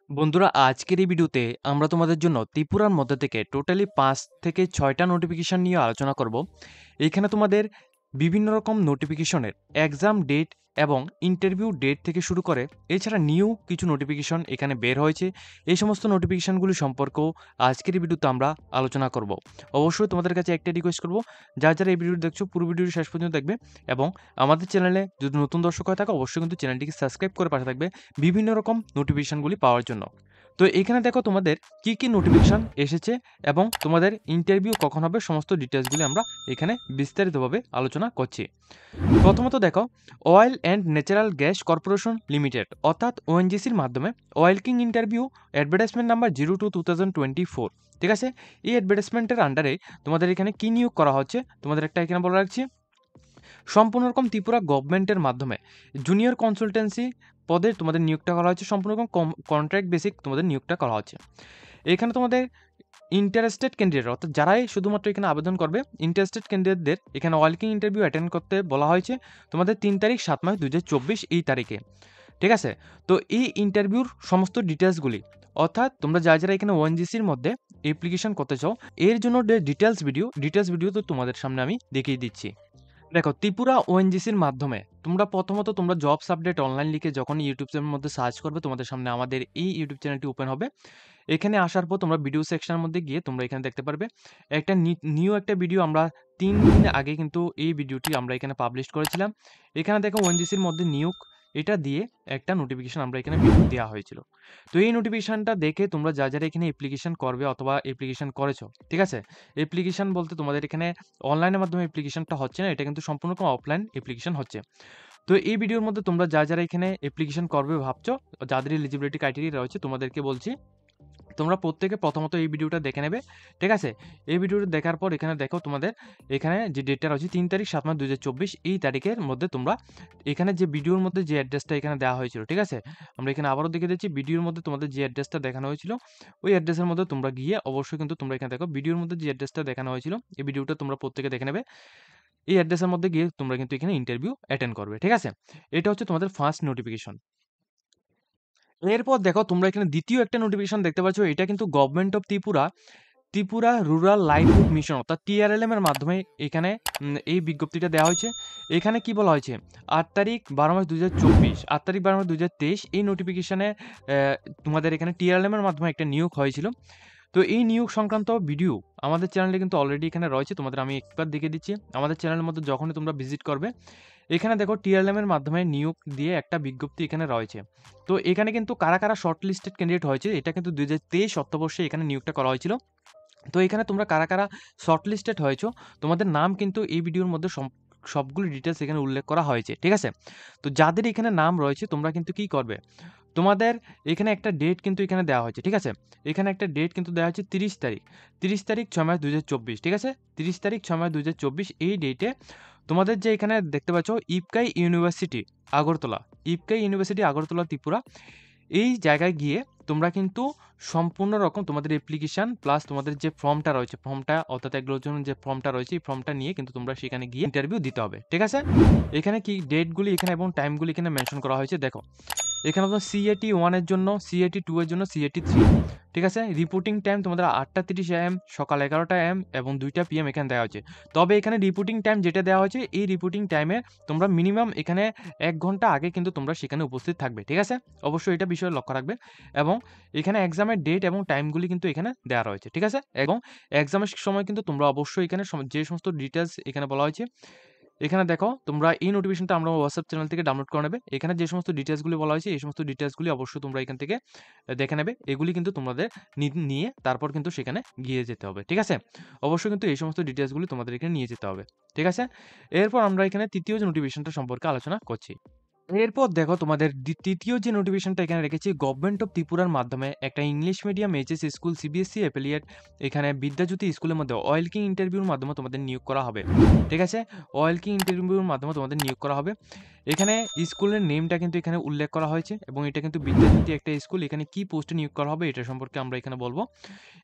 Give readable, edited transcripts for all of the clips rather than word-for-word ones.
বন্ধুরা আজকের এই ভিডিওতে আমরা তোমাদের জন্য ত্রিপুরার মধ্যে থেকে টোটালি 5 থেকে 6টা নোটিফিকেশন নিয়ে আলোচনা করব। এখানে তোমাদের বিভিন্ন রকম নোটিফিকেশনের এক্সাম ডেট এবং ইন্টারভিউ ডেট থেকে শুরু করে এছাড়া নিউ কিছু নোটিফিকেশন এখানে বের হয়েছে। এই সমস্ত নোটিফিকেশনগুলি সম্পর্কেও আজকের এই ভিডিওতে আমরা আলোচনা করব। অবশ্যই তোমাদের কাছে একটা রিকোয়েস্ট করব, যারা এই ভিডিওটি দেখছো পুরো ভিডিওটি শেষ পর্যন্ত দেখবে এবং আমাদের চ্যানেলে যদি নতুন দর্শক হয়ে থাকে অবশ্যই কিন্তু চ্যানেলটিকে সাবস্ক্রাইব করে পাশে থাকবে বিভিন্ন রকম নোটিফিকেশনগুলি পাওয়ার জন্য। তো এখানে দেখো তোমাদের কি নোটিফিকেশন এসেছে এবং তোমাদের ইন্টারভিউ কখন হবে সমস্ত ডিটেলসগুলি আমরা এখানে বিস্তারিতভাবে আলোচনা করছি। প্রথমত দেখো, oil and natural gas corporation limited অর্থাৎ ওএনজিসির মাধ্যমে oil king interview advertisement number 02/2024। ঠিক আছে, এই অ্যাডভার্টাইজমেন্টের আন্ডারে তোমাদের এখানে কি নিয়োগ করা হচ্ছে তোমাদের একটা এখানে বলে রাখছি। সম্পূর্ণ রকম ত্রিপুরা গভর্নমেন্টের মাধ্যমে জুনিয়র কনসালটেন্সি পদে তোমাদের নিয়োগটা করা হচ্ছে, সম্পূর্ণ রকম কন্ট্রাক্ট বেসিক তোমাদের নিয়োগটা করা হচ্ছে। এখানে তোমাদের ইন্টারেস্টেড ক্যান্ডিডেট অর্থাৎ যারাই শুধুমাত্র এখানে আবেদন করবে ইন্টারেস্টেড ক্যান্ডিডেটদের এখানে ওয়ার্কিং ইন্টারভিউ অ্যাটেন্ড করতে বলা হয়েছে তোমাদের 3 তারিখ 7 মাস 2024 এই তারিখে। ঠিক আছে, তো এই ইন্টারভিউর সমস্ত ডিটেলসগুলি অর্থাৎ তোমরা যারা এখানে ওএনজিসির মধ্যে অ্যাপ্লিকেশন করতে চাও এর জন্য ডিটেলস ভিডিও তো তোমাদের সামনে আমি দেখিয়ে দিচ্ছি। দেখো, ত্রিপুরা ওএনজিসির মাধ্যমে তোমরা প্রথমত তোমরা জবস আপডেট অনলাইন লিখে যখন ইউটিউব চ্যানেলের মধ্যে সার্চ করবে তোমাদের সামনে আমাদের এই ইউটিউব চ্যানেলটি ওপেন হবে। এখানে আসার পর তোমরা ভিডিও সেকশনের মধ্যে গিয়ে তোমরা এখানে দেখতে পারবে একটা নিউ একটা ভিডিও আমরা 3 দিন আগে কিন্তু এই ভিডিওটি আমরা এখানে পাবলিশ করেছিলাম। এখানে দেখো ওএনজিসির মধ্যে নিয়োগ এটা দিয়ে একটা নোটিফিকেশন আমরা এখানে ভিডিও দেওয়া হয়েছিল। তো এই নোটিফিকেশনটা দেখে তোমরা যারা এখানে অ্যাপ্লিকেশন করবে অথবা অ্যাপ্লিকেশন করেছো, ঠিক আছে, অ্যাপ্লিকেশন বলতে তোমাদের এখানে অনলাইনের মাধ্যমে অ্যাপ্লিকেশনটা হচ্ছে না, এটা কিন্তু সম্পূর্ণ অফলাইন অ্যাপ্লিকেশন হচ্ছে। তো এই ভিডিওর মধ্যে তোমরা যারা এখানে অ্যাপ্লিকেশন করবে ভাবছো, যাদের এলিজিবিলিটি ক্রাইটেরিয়া রয়েছে তোমাদেরকে বলছি তোমরা প্রত্যেকে প্রথমত এই ভিডিওটা দেখে নেবে। ঠিক আছে, এই ভিডিওটা দেখার পর এখানে দেখো তোমাদের এখানে যে ডেটটা রয়েছে 3 তারিখ 7 মাস 2024 এই তারিখের মধ্যে তোমরা এখানে যে ভিডিওর মধ্যে যে অ্যাড্রেসটা এখানে দেওয়া হয়েছিল, ঠিক আছে, আমরা এখানে আবারও দেখে দিচ্ছি ভিডিওর মধ্যে তোমাদের যে অ্যাড্রেসটা দেখানো হয়েছিল ওই অ্যাড্রেসের মধ্যে তোমরা গিয়ে অবশ্যই কিন্তু তোমরা এখানে দেখো ভিডিওর মধ্যে যে অ্যাড্রেসটা দেখানো হয়েছিল এই ভিডিওটা তোমরা প্রত্যেকে দেখে নেবে। এই অ্যাড্রেসের মধ্যে গিয়ে তোমরা কিন্তু এখানে ইন্টারভিউ অ্যাটেন্ড করবে। ঠিক আছে, এটা হচ্ছে তোমাদের ফার্স্ট নোটিফিকেশন। এরপর দেখো তোমরা এখানে দ্বিতীয় একটা নোটিফিকেশন দেখতে পাচ্ছ, এটা কিন্তু government of Tripura rural livelihood mission অর্থাৎ টিআরএলএম এর মাধ্যমে এখানে এই বিজ্ঞপ্তিটা দেওয়া হয়েছে। এখানে কি বলা হয়েছে 8 তারিখ 12 মাস 2024, 8 তারিখ 12 মাস 2023 এই নোটিফিকেশনে তোমাদের এখানে টিআরএলএম এর মাধ্যমে একটা নিয়োগ হয়েছিল। তো এই নিয়োগ সংক্রান্ত ভিডিও আমাদের চ্যানেলে কিন্তু অলরেডি এখানে রয়েছে, তোমাদের আমি একবার দেখে দিচ্ছি। আমাদের চ্যানেলের মধ্যে যখনই তোমরা ভিজিট করবে এখানে দেখো টিআরএলএম এর মাধ্যমে নিয়োগ দিয়ে একটা বিজ্ঞপ্তি এখানে রয়েছে। তো এখানে কিন্তু কারা কারা শর্ট লিস্টেড ক্যান্ডিডেট হয়েছে এটা কিন্তু 2023 অর্থবর্ষে এখানে নিয়োগটা করা হয়েছিল। তো এখানে তোমরা কারা কারা শর্ট লিস্টেড হয়েছো তোমাদের নাম কিন্তু এই ভিডিওর মধ্যে সবগুলো ডিটেলস এখানে উল্লেখ করা হয়েছে। ঠিক আছে, তো যাদের এখানে নাম রয়েছে তোমরা কিন্তু কি করবে, তোমাদের এখানে একটা ডেট কিন্তু এখানে দেওয়া হয়েছে। ঠিক আছে, এখানে একটা ডেট কিন্তু দেওয়া হয়েছে 30 তারিখ 6 মাস 2024। ঠিক আছে, 30 তারিখ 6 মাস 2024 এই ডেটে তোমাদের যে এখানে দেখতে পাচ্ছ ইপকাই ইউনিভার্সিটি আগরতলা ত্রিপুরা এই জায়গায় গিয়ে তোমরা কিন্তু সম্পূর্ণ রকম তোমাদের অ্যাপ্লিকেশন প্লাস তোমাদের যে ফর্মটা রয়েছে ফর্মটা অর্থাৎ এগুলোর জন্য যে ফর্মটা রয়েছে এই ফর্মটা নিয়ে কিন্তু তোমরা সেখানে গিয়ে ইন্টারভিউ দিতে হবে। ঠিক আছে, এখানে কি ডেটগুলি এখানে এবং টাইমগুলি এখানে মেনশন করা হয়েছে। দেখো এখানে তো সিএটি 1 এর জন্য, সিএটি 2 এর জন্য, সিএটি 3। ঠিক আছে, রিপোর্টিং টাইম তোমাদের 8:30 AM, সকাল 11টা AM এবং 2টা PM এখানে দেওয়া হয়েছে। তবে এখানে রিপোর্টিং টাইম যেটা দেওয়া হয়েছে এই রিপোর্টিং টাইমে তোমরা মিনিমাম এখানে 1 ঘন্টা আগে কিন্তু তোমরা সেখানে উপস্থিত থাকবে। ঠিক আছে, অবশ্যই এটা বিষয়ে লক্ষ্য রাখবে এবং এখানে এক্সামের ডেট এবং টাইমগুলি কিন্তু এখানে দেওয়া রয়েছে। ঠিক আছে, এবং এক্সামের সময় কিন্তু তোমরা অবশ্যই এখানে যে সমস্ত ডিটেলস এখানে বলা হয়েছে এখানে দেখো তোমরা এই নোটিফিকেশনটা আমরা হোয়াটসঅ্যাপ চ্যানেল থেকে ডাউনলোড করে নেবে। এখানে যে সমস্ত ডিটেলসগুলি বলা হয়েছে এই সমস্ত ডিটেলসগুলি অবশ্যই তোমরা এখান থেকে দেখে নেবে। এগুলি কিন্তু তোমাদের নিয়ে তারপর কিন্তু সেখানে গিয়ে যেতে হবে। ঠিক আছে, অবশ্যই কিন্তু এই সমস্ত ডিটেলসগুলি তোমাদের এখানে নিয়ে যেতে হবে। ঠিক আছে, এরপর আমরা এখানে তৃতীয় যে নোটিফিকেশনটা সম্পর্কে আলোচনা করছি। এরপর দেখো তোমাদের তৃতীয় যে নোটিফিকেশনটা এখানে রেখেছি গভর্নমেন্ট অফ ত্রিপুরার মাধ্যমে একটা English medium HS school CBSE affiliate এখানে বিদ্যাজ্যোতি স্কুলের মধ্যে অয়েল কিং ইন্টারভিউর মাধ্যমে তোমাদের নিয়োগ করা হবে। ঠিক আছে, অয়েল কিং ইন্টারভিউর মাধ্যমে তোমাদের নিয়োগ করা হবে। এখানে স্কুলের নেমটা কিন্তু এখানে উল্লেখ করা হয়েছে এবং এটা কিন্তু বিদ্যাজ্যোতি একটা স্কুল। এখানে কি পোস্টে নিয়োগ করা হবে এটা সম্পর্কে আমরা এখানে বলবো।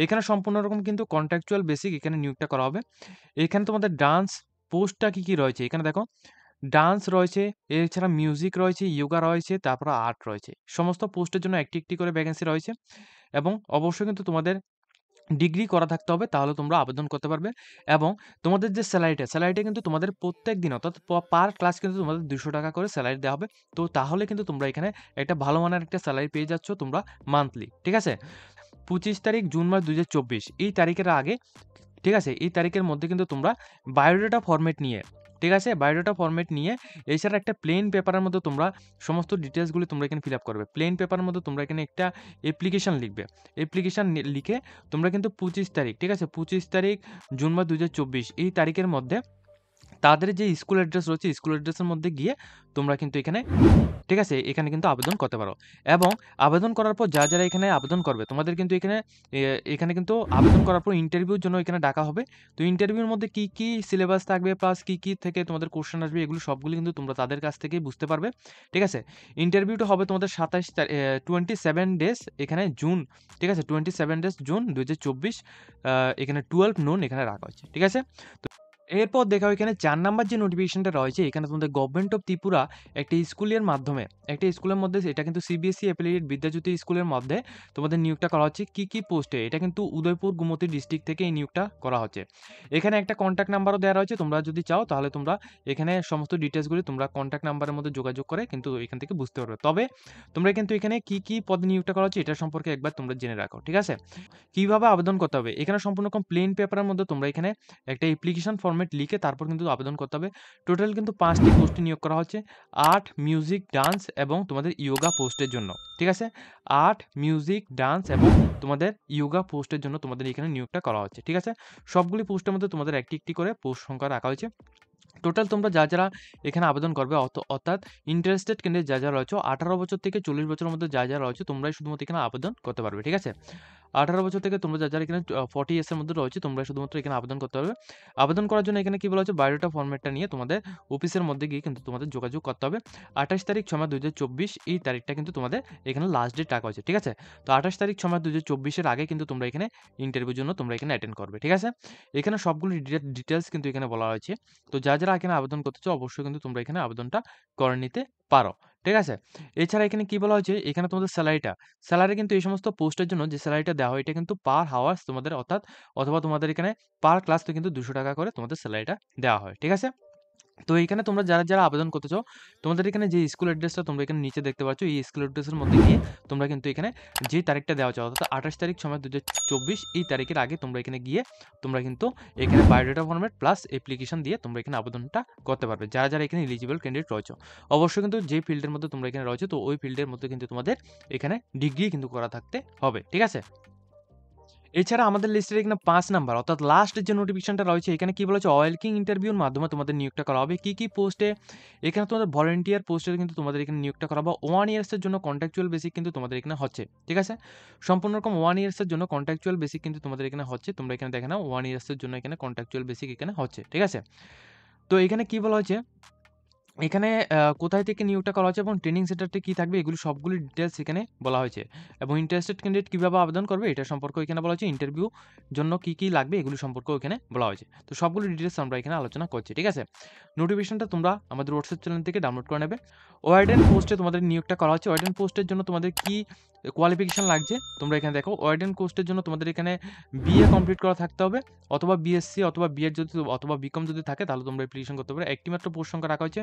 এখানে সম্পূর্ণ রকম কিন্তু কন্ট্রাকচুয়াল বেসিক এখানে নিয়োগটা করা হবে। এখানে তোমাদের ডান্স পোস্টটা কি রয়েছে এখানে দেখো, ডান্স রয়েছে, এছাড়া মিউজিক রয়েছে, ইয়োগা রয়েছে, তারপরে আর্ট রয়েছে। সমস্ত পোস্টের জন্য একটি, একটি করে ভ্যাকেন্সি রয়েছে এবং অবশ্যই কিন্তু তোমাদের ডিগ্রি করা থাকতে হবে, তাহলে তোমরা আবেদন করতে পারবে এবং তোমাদের যে স্যালারিটা কিন্তু তোমাদের প্রত্যেকদিন অর্থাৎ পার ক্লাস কিন্তু তোমাদের ৳200 করে স্যালারি দেওয়া হবে। তো তাহলে কিন্তু তোমরা এখানে একটা ভালো মানের একটা স্যালারি পেয়ে যাচ্ছ তোমরা মান্থলি। ঠিক আছে? 25 তারিখ জুন মাস 2024 এই তারিখের আগে, ঠিক আছে? এই তারিখের মধ্যে কিন্তু তোমরা বায়োডাটা ফরম্যাট নিয়ে, ঠিক আছে? বায়োডাটা ফরম্যাট নিয়ে এছাড়া একটা প্লেন পেপারের মধ্যে তোমরা সমস্ত ডিটেইলসগুলি তোমরা এখানে ফিল আপ করবে। প্লেন পেপারের মধ্যে তোমরা এখানে একটা অ্যাপ্লিকেশন লিখবে। অ্যাপ্লিকেশন লিখে তোমরা কিন্তু 25 তারিখ, ঠিক আছে? 25 তারিখ জুন মাস 2024 এই তারিখের মধ্যে তাদের যে স্কুল অ্যাড্রেস রয়েছে, স্কুল অ্যাড্রেসের মধ্যে গিয়ে তোমরা কিন্তু এখানে, ঠিক আছে? এখানে কিন্তু আবেদন করতে পারো এবং আবেদন করার পর যারা এখানে আবেদন করবে তোমাদের কিন্তু এখানে কিন্তু আবেদন করার পর ইন্টারভিউর জন্য এখানে ডাকা হবে। তো ইন্টারভিউর মধ্যে কি সিলেবাস থাকবে প্লাস কি থেকে তোমাদের কোয়েশ্চেন আসবে এগুলো সবগুলো কিন্তু তোমরা তাদের কাছ থেকেই বুঝতে পারবে। ঠিক আছে? ইন্টারভিউটা হবে তোমাদের 27 ডেজ এখানে জুন, ঠিক আছে? 27 ডেজ জুন 2024 এখানে 12 নুন এখানে রাখা হয়েছে। ঠিক আছে? এরপর দেখো এখানে 4 নাম্বার যে নোটিফিকেশনটা রয়েছে এখানে তোমাদের গভর্নমেন্ট অফ ত্রিপুরা একটা স্কুলের মাধ্যমে, একটা স্কুলের মধ্যে এটা কিন্তু সিবিএসই অ্যাফিলিয়েটেড বিদ্যাজ্যোতি স্কুলের মধ্যে তোমাদের নিয়োগটা করা হচ্ছে কি পোস্টে, এটা কিন্তু উদয়পুর গোমতী ডিস্ট্রিক্ট থেকে এই নিয়োগটা করা হচ্ছে। এখানে একটা কন্ট্যাক্ট নাম্বারও দেওয়া রয়েছে, তোমরা যদি চাও তাহলে তোমরা এখানে সমস্ত ডিটেলসগুলি তোমরা কন্ট্যাক্ট নাম্বারের মধ্যে যোগাযোগ করে কিন্তু এখান থেকে বুঝতে পারবে। তবে তোমরা কিন্তু এখানে কি পদে নিয়োগটা করা হচ্ছে এটা সম্পর্কে একবার তোমরা জেনে রাখো। ঠিক আছে? কিভাবে আবেদন করতে হবে, এখানে সম্পূর্ণ প্লেন পেপারের মধ্যে তোমরা এখানে একটা অ্যাপ্লিকেশন ফরম্যাট লিখে তারপর কিন্তু আবেদন করতে হবে। টোটাল কিন্তু 5টি পোস্টে নিয়োগ করা হচ্ছে। আর্ট, মিউজিক, ডান্স এবং তোমাদের ইয়োগা পোস্টের জন্য। ঠিক আছে? আর্ট, মিউজিক, ডান্স এবং তোমাদের ইয়োগা পোস্টের জন্য তোমাদের এখানে নিয়োগটা করা হচ্ছে। ঠিক আছে? সবগুলি পোস্টের মধ্যে তোমাদের একটি, একটি করে পোস্ট সংখ্যা রাখা হয়েছে। টোটাল তোমরা যারা এখানে আবেদন করবে অর্থাৎ ইন্টারেস্টেড ক্যান্ডিডেট যারা রয়েছে 18 বছর থেকে 40 বছরের মধ্যে যারা রয়েছে তোমরাই শুধুমাত্র এখানে আবেদন করতে পারবে। ঠিক আছে? 18 বছর থেকে তোমরা যারা এখানে 40 ইয়ার্স এর মধ্যে রয়েছে তোমরা শুধুমাত্র এখানে আবেদন করতে পারবে। আবেদন করার জন্য এখানে কি বলা হচ্ছে বায়োডাটা ফরম্যাটটা নিয়ে তোমাদের অফিসের মধ্যে গিয়ে কিন্তু তোমাদের যোগাযোগ করতে হবে। 28 তারিখ 6 মাস 2024 এই তারিখটা কিন্তু তোমাদের এখানে লাস্ট ডেট রাখা হয়েছে। ঠিক আছে? তো 28 তারিখ 6 মাস 2024 এর আগে কিন্তু তোমরা এখানে ইন্টারভিউর জন্য তোমরা এখানে অ্যাটেন্ড করবে। ঠিক আছে? এখানে সবগুলো ডিটেইলস কিন্তু এখানে বলা হয়েছে। তো যারা এখানে আবেদন করতে চাও অবশ্যই কিন্তু তোমরা এখানে আবেদনটা করে নিতে পারো। ঠিক আছে? এছাড়া এখানে কি বলা হয়েছে এখানে তোমাদের স্যালারি কিন্তু এই সমস্ত পোস্টের জন্য যে স্যালারিটা দেওয়া হয় এটা কিন্তু পার হাওয়ার্স তোমাদের অথবা তোমাদের এখানে পার ক্লাস তো কিন্তু ৳200 করে তোমাদের স্যালারিটা দেওয়া হয়। ঠিক আছে? তো এইখানে তোমরা যারা আবেদন করতে চাও তোমাদের এখানে যে স্কুল অ্যাড্রেসটা তোমরা এখানে নিচে দেখতে পাচ্ছ এই স্কুল অ্যাড্রেসের মধ্যে গিয়ে তোমরা কিন্তু এখানে যে তারিখটা দেওয়া আছে অর্থাৎ 28 তারিখ 6 মাস 2024 এই তারিখের আগে তোমরা এখানে গিয়ে তোমরা কিন্তু এখানে বায়োডাটা ফরম্যাট প্লাস অ্যাপ্লিকেশন দিয়ে তোমরা এখানে আবেদনটা করতে পারবে। যারা এখানে এলিজিবল ক্যান্ডিডেট রয়েছে অবশ্যই কিন্তু যে ফিল্ডের মধ্যে তোমরা এখানে রয়েছে তো ওই ফিল্ডের মধ্যে কিন্তু তোমাদের এখানে ডিগ্রি কিন্তু করা থাকতে হবে। ঠিক আছে? এছাড়া আমাদের লিস্টের এখানে ৫ নাম্বার অর্থাৎ লাস্ট যে নোটিফিকেশনটা রয়েছে এখানে কি বলেছে ওয়েলকিং ইন্টারভিউর মাধ্যমে তোমাদের নিয়োগটা করা হবে। কি পোস্টে এখানে তোমাদের ভলান্টিয়ার পোস্টে কিন্তু তোমাদের এখানে নিয়োগটা করা হবে। 1 ইয়ার্সের জন্য কন্ট্রাকচুয়াল বেসিক কিন্তু তোমাদের এখানে হচ্ছে। ঠিক আছে? সম্পূর্ণ রকম 1 ইয়ার্সের জন্য কন্ট্রাকচুয়াল বেসিক কিন্তু তোমাদের এখানে হচ্ছে। তোমরা এখানে দেখে নাও 1 ইয়ার্সের জন্য এখানে কন্ট্রাকচুয়াল বেসিক এখানে হচ্ছে। ঠিক আছে? তো এখানে কি বলা হয়েছে এখানে কোথায় থেকে নিয়োগটা করা হচ্ছে এবং ট্রেনিং সেন্টারটা কি থাকবে এগুলো সবগুলো ডিটেইলস এখানে বলা হয়েছে এবং ইন্টারেস্টেড ক্যান্ডিডেট কিভাবে আবেদন করবে এটা সম্পর্কে এখানে বলা হয়েছে। ইন্টারভিউ জন্য কি লাগবে এগুলো সম্পর্কেও এখানে বলা হয়েছে। তো সবগুলো ডিটেইলস আমরা এখানে আলোচনা করছি। ঠিক আছে? নোটিফিকেশনটা তোমরা আমাদের হোয়াটসঅ্যাপ চ্যানেল থেকে ডাউনলোড করে নেবে। ওয়ার্ডেন পোস্টে তোমাদের নিয়োগটা করা হচ্ছে। ওয়ার্ডেন পোস্টের জন্য তোমাদের কি কোয়ালিফিকেশন লাগছে তোমরা এখানে দেখো। ওয়ার্ডেন পোস্টের জন্য তোমাদের এখানে বিএ কমপ্লিট করা থাকতে হবে অথবা বিএসসি অথবা বিএড যদি অথবা বিকম যদি থাকে তাহলে তোমরা অ্যাপ্লিকেশন করতে পারো। একটি মাত্র পোস্ট সংখ্যা রাখা হয়েছে।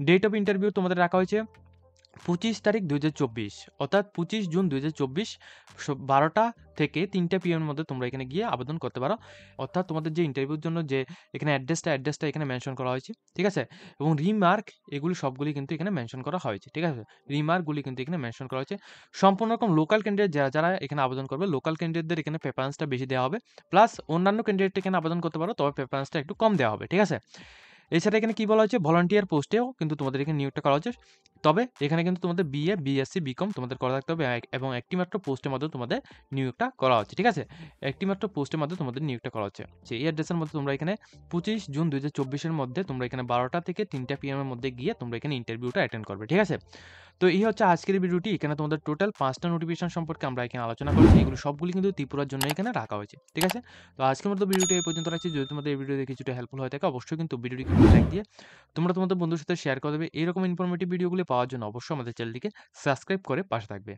ডেট অফ ইন্টারভিউ তোমাদের রাখা হয়েছে 25 তারিখ 2024 অর্থাৎ 25 জুন 2024 12টা থেকে 3টা PM এর মধ্যে তোমরা এখানে গিয়ে আবেদন করতে পারো। অর্থাৎ তোমাদের যে ইন্টারভিউর জন্য যে এখানে অ্যাড্রেসটা এখানে মেনশন করা হয়েছে। ঠিক আছে? এবং রিমার্ক এগুলি সবগুলি কিন্তু এখানে মেনশন করা হয়েছে। ঠিক আছে? রিমার্কগুলি কিন্তু এখানে মেনশন করা হয়েছে। সম্পূর্ণ রকম লোকাল ক্যান্ডিডেট যারা এখানে আবেদন করবে লোকাল ক্যান্ডিডেটদের এখানে প্রেফারেন্সটা বেশি দেওয়া হবে। প্লাস অন্যান্য ক্যান্ডিডেট এখানে আবেদন করতে পারো তবে প্রেফারেন্সটা একটু কম দেওয়া হবে। ঠিক আছে? এছাড়া এখানে কি বলা হচ্ছে ভলান্টিয়ার পোস্টেও কিন্তু তোমাদের এখানে নিয়োগটা করা হচ্ছে। তবে এখানে কিন্তু তোমাদের বিএ, বিএসসি, বিকম তোমাদের করা থাকতে হবে এবং একটি মাত্র পোস্টের মধ্যে তোমাদের নিয়োগটা করা হচ্ছে। ঠিক আছে? একটি মাত্র পোস্টের মধ্যে তোমাদের নিয়োগটা করা হচ্ছে। এই অ্যাড্রেসের মধ্যে তোমরা এখানে 25 জুন 2024 এর মধ্যে তোমরা এখানে 12টা থেকে 3টা PM এর মধ্যে গিয়ে তোমরা এখানে ইন্টারভিউটা অ্যাটেন্ড করবে। ঠিক আছে? তো এই হচ্ছে আজকের ভিডিওটি। এখানে তোমাদের টোটাল 5 টা নোটিফিকেশন সম্পর্কে আমরা এখানে আলোচনা করেছি। এগুলো সবগুলি কিন্তু ত্রিপুরার জন্য এখানে রাখা হয়েছে। ঠিক আছে? তো আজকের মতো ভিডিওটি এই পর্যন্ত রাখছি। যদি তোমাদের এই ভিডিও দেখে কিছুটা হেল্পফুল হয়ে থাকে অবশ্যই কিন্তু ভিডিওটিকে লাইক দিয়ে তোমরা তোমাদের বন্ধুর সাথে শেয়ার করে দেবে। এরকম ইনফরমেটিভ ভিডিওগুলি পাওয়ার জন্য অবশ্যই আমাদের চ্যানেলটিকে সাবস্ক্রাইব করে পাশে থাকবে।